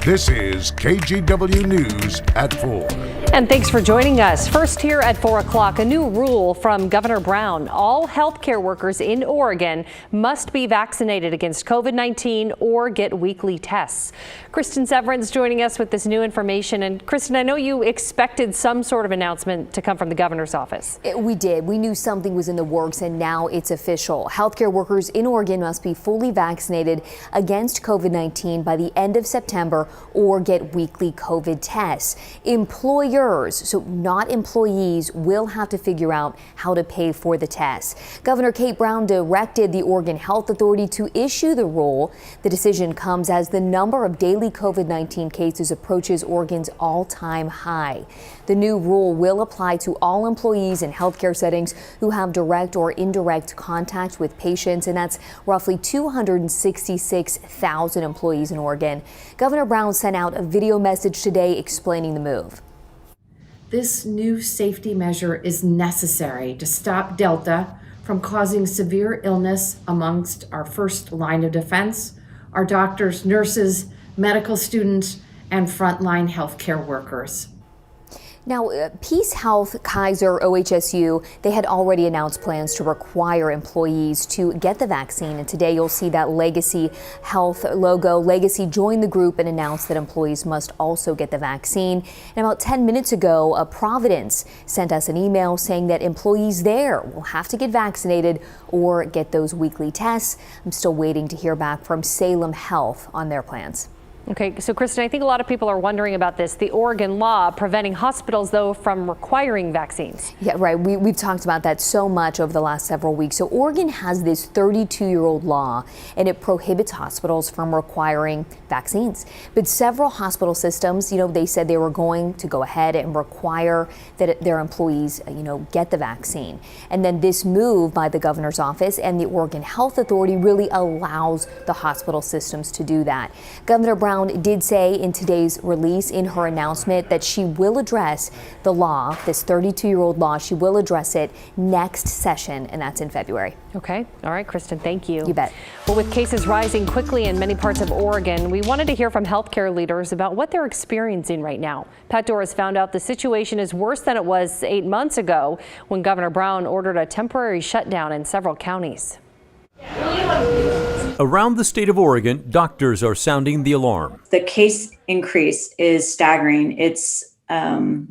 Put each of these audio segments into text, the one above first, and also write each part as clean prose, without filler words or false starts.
This is KGW News at 4. And thanks for joining us. First here at 4 o'clock, a new rule from Governor Brown. All healthcare workers in Oregon must be vaccinated against COVID-19 or get weekly tests. Kristen Severance joining us with this new information. And Kristen, I know you expected some sort of announcement to come from the governor's office. We did. We knew something was in the works, and now it's official. Healthcare workers in Oregon must be fully vaccinated against COVID-19 by the end of September or get weekly COVID tests. Employers, so not employees, will have to figure out how to pay for the tests. Governor Kate Brown directed the Oregon Health Authority to issue the rule. The decision comes as the number of daily COVID-19 cases approaches Oregon's all-time high. The new rule will apply to all employees in healthcare settings who have direct or indirect contact with patients, and that's roughly 266,000 employees in Oregon. Governor Brown sent out a video message today explaining the move. This new safety measure is necessary to stop Delta from causing severe illness amongst our first line of defense, our doctors, nurses, medical students, and frontline healthcare workers. Now, Peace Health, Kaiser, OHSU, they had already announced plans to require employees to get the vaccine. And today you'll see that Legacy Health logo. Legacy joined the group and announced that employees must also get the vaccine. And about 10 minutes ago, Providence sent us an email saying that employees there will have to get vaccinated or get those weekly tests. I'm still waiting to hear back from Salem Health on their plans. Okay, so Kristen, I think a lot of people are wondering about this. The Oregon law preventing hospitals, though, from requiring vaccines. Yeah, right. We've talked about that so much over the last several weeks. So Oregon has this 32-year-old law, and it prohibits hospitals from requiring vaccines. But several hospital systems, they said they were going to go ahead and require that their employees, get the vaccine. And then this move by the governor's office and the Oregon Health Authority really allows the hospital systems to do that. Governor Brown did say in today's release, in her announcement, that she will address the law, this 32-year-old law. She will address it next session, and that's in February. Okay. All right, Kristen, thank you. You bet. Well, with cases rising quickly in many parts of Oregon, we wanted to hear from healthcare leaders about what they're experiencing right now. Pat Doris found out the situation is worse than it was 8 months ago when Governor Brown ordered a temporary shutdown in several counties. Around the state of Oregon, doctors are sounding the alarm. The case increase is staggering. It's the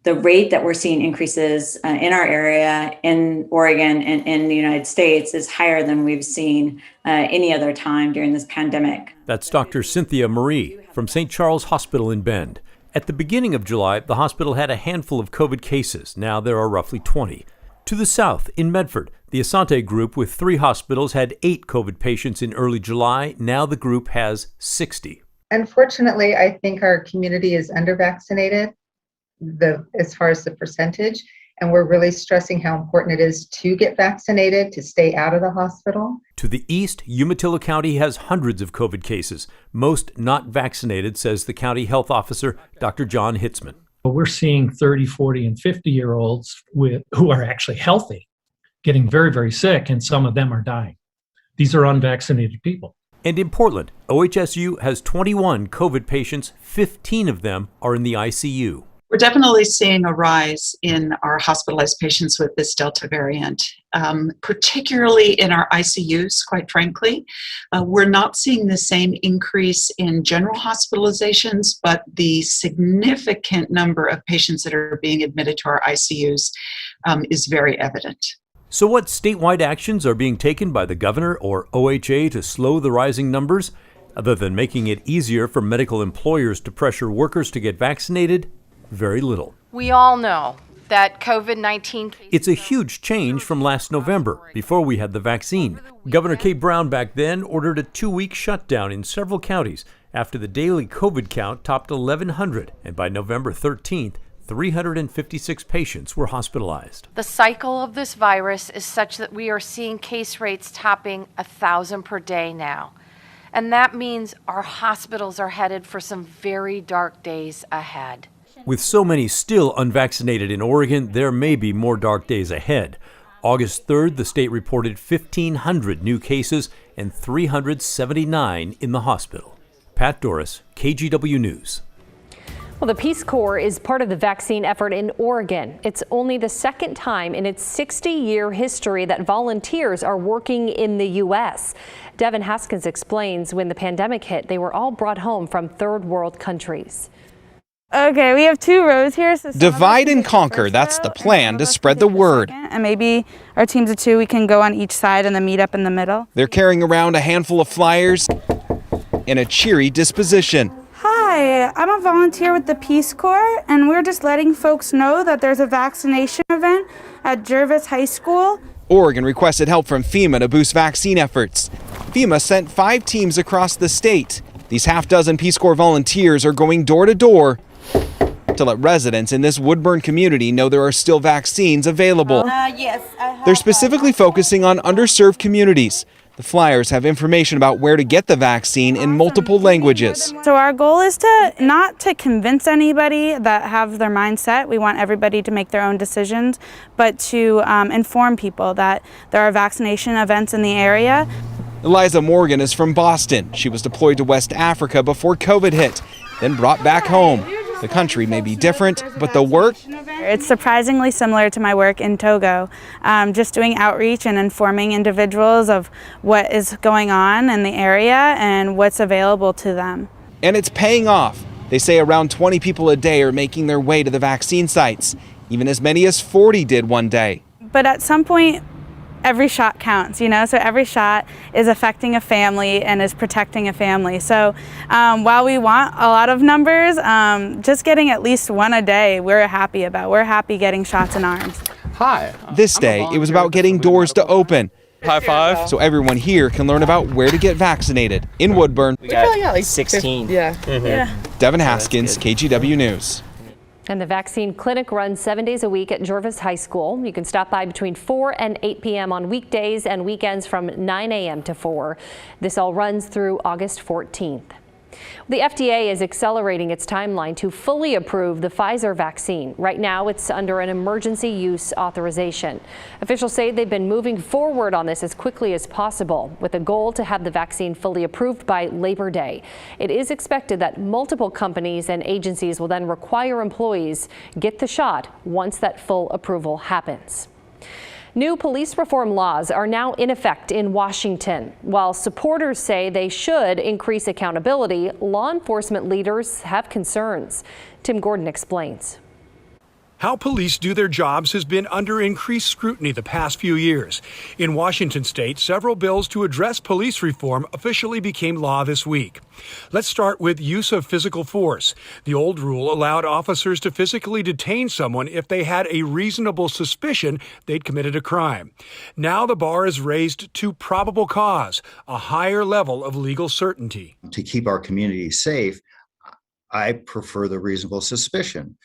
rate that we're seeing increases in our area, in Oregon, and in the United States is higher than we've seen any other time during this pandemic. That's Dr. Cynthia Marie from St. Charles Hospital in Bend. At the beginning of July, the hospital had a handful of COVID cases. Now there are roughly 20. To the south, in Medford, the Asante group with 3 hospitals had 8 COVID patients in early July. Now the group has 60. Unfortunately, I think our community is under-vaccinated as far as the percentage, and we're really stressing how important it is to get vaccinated, to stay out of the hospital. To the east, Umatilla County has hundreds of COVID cases, most not vaccinated, says the county health officer, Dr. John Hitzman. We're seeing 30, 40, and 50-year-olds who are actually healthy getting very, very sick, and some of them are dying. These are unvaccinated people. And in Portland, OHSU has 21 COVID patients. 15 of them are in the ICU. We're definitely seeing a rise in our hospitalized patients with this Delta variant, particularly in our ICUs, quite frankly. We're not seeing the same increase in general hospitalizations, but the significant number of patients that are being admitted to our ICUs is very evident. So what statewide actions are being taken by the governor or OHA to slow the rising numbers? Other than making it easier for medical employers to pressure workers to get vaccinated, very little. We all know that COVID-19... It's a huge change from last November, before we had the vaccine. Governor Kate Brown back then ordered a 2-week shutdown in several counties after the daily COVID count topped 1,100, and by November 13th, 356 patients were hospitalized. The cycle of this virus is such that we are seeing case rates topping 1,000 per day now. And that means our hospitals are headed for some very dark days ahead. With so many still unvaccinated in Oregon, there may be more dark days ahead. August 3rd, the state reported 1,500 new cases and 379 in the hospital. Pat Doris, KGW News. Well, the Peace Corps is part of the vaccine effort in Oregon. It's only the second time in its 60-year history that volunteers are working in the U.S. Devin Haskins explains when the pandemic hit, they were all brought home from third world countries. Okay, we have 2 rows here. So divide and conquer, that's the plan to spread the word. And maybe our teams of 2, we can go on each side and then meet up in the middle. They're carrying around a handful of flyers and a cheery disposition. Hi, I'm a volunteer with the Peace Corps, and we're just letting folks know that there's a vaccination event at Jervis High School. Oregon requested help from FEMA to boost vaccine efforts. FEMA sent 5 teams across the state. These half-dozen Peace Corps volunteers are going door to door to let residents in this Woodburn community know there are still vaccines available. Yes, They're specifically focusing on underserved communities. The flyers have information about where to get the vaccine in multiple languages. So our goal is not to convince anybody that have their mind set. We want everybody to make their own decisions, but to inform people that there are vaccination events in the area. Eliza Morgan is from Boston. She was deployed to West Africa before COVID hit, then brought back home. The country may be different, but the work? It's surprisingly similar to my work in Togo, just doing outreach and informing individuals of what is going on in the area and what's available to them. And it's paying off. They say around 20 people a day are making their way to the vaccine sites. Even as many as 40 did one day. But at some point, every shot counts, so every shot is affecting a family and is protecting a family. So while we want a lot of numbers, just getting at least 1 a day, we're happy about. We're happy getting shots in arms. Hi. This day, it was about getting doors to open. High five. So everyone here can learn about where to get vaccinated. In Woodburn, We got like 16. Yeah. Devin Haskins, KGW News. And the vaccine clinic runs 7 days a week at Jervis High School. You can stop by between 4 and 8 p.m. on weekdays and weekends from 9 a.m. to 4. This all runs through August 14th. The FDA is accelerating its timeline to fully approve the Pfizer vaccine. Right now, it's under an emergency use authorization. Officials say they've been moving forward on this as quickly as possible, with a goal to have the vaccine fully approved by Labor Day. It is expected that multiple companies and agencies will then require employees get the shot once that full approval happens. New police reform laws are now in effect in Washington. While supporters say they should increase accountability, law enforcement leaders have concerns. Tim Gordon explains. How police do their jobs has been under increased scrutiny the past few years. In Washington state, several bills to address police reform officially became law this week. Let's start with use of physical force. The old rule allowed officers to physically detain someone if they had a reasonable suspicion they'd committed a crime. Now the bar is raised to probable cause, a higher level of legal certainty. To keep our community safe, I prefer the reasonable suspicion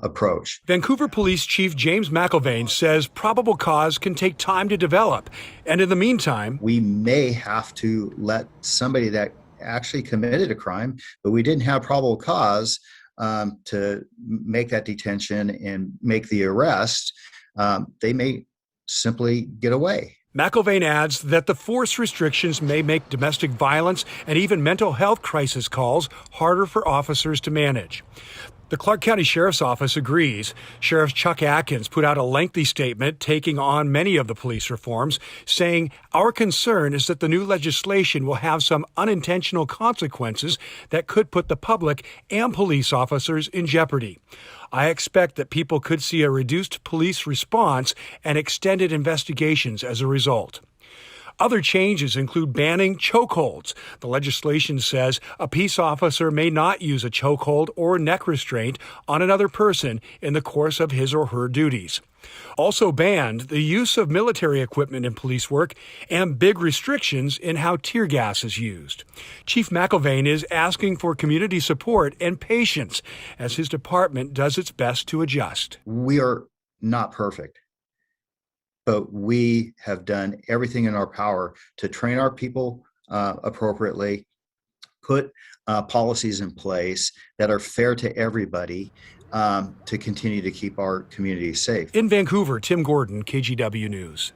approach. Vancouver Police Chief James McIlvaine says probable cause can take time to develop. And in the meantime, we may have to let somebody that actually committed a crime, but we didn't have probable cause to make that detention and make the arrest. They may simply get away. McIlvaine adds that the force restrictions may make domestic violence and even mental health crisis calls harder for officers to manage. The Clark County Sheriff's Office agrees. Sheriff Chuck Atkins put out a lengthy statement taking on many of the police reforms, saying, "Our concern is that the new legislation will have some unintentional consequences that could put the public and police officers in jeopardy. I expect that people could see a reduced police response and extended investigations as a result." Other changes include banning chokeholds. The legislation says a peace officer may not use a chokehold or neck restraint on another person in the course of his or her duties. Also banned the use of military equipment in police work and big restrictions in how tear gas is used. Chief McIlvaine is asking for community support and patience as his department does its best to adjust. We are not perfect, but we have done everything in our power to train our people appropriately, put policies in place that are fair to everybody to continue to keep our community safe. In Vancouver, Tim Gordon, KGW News.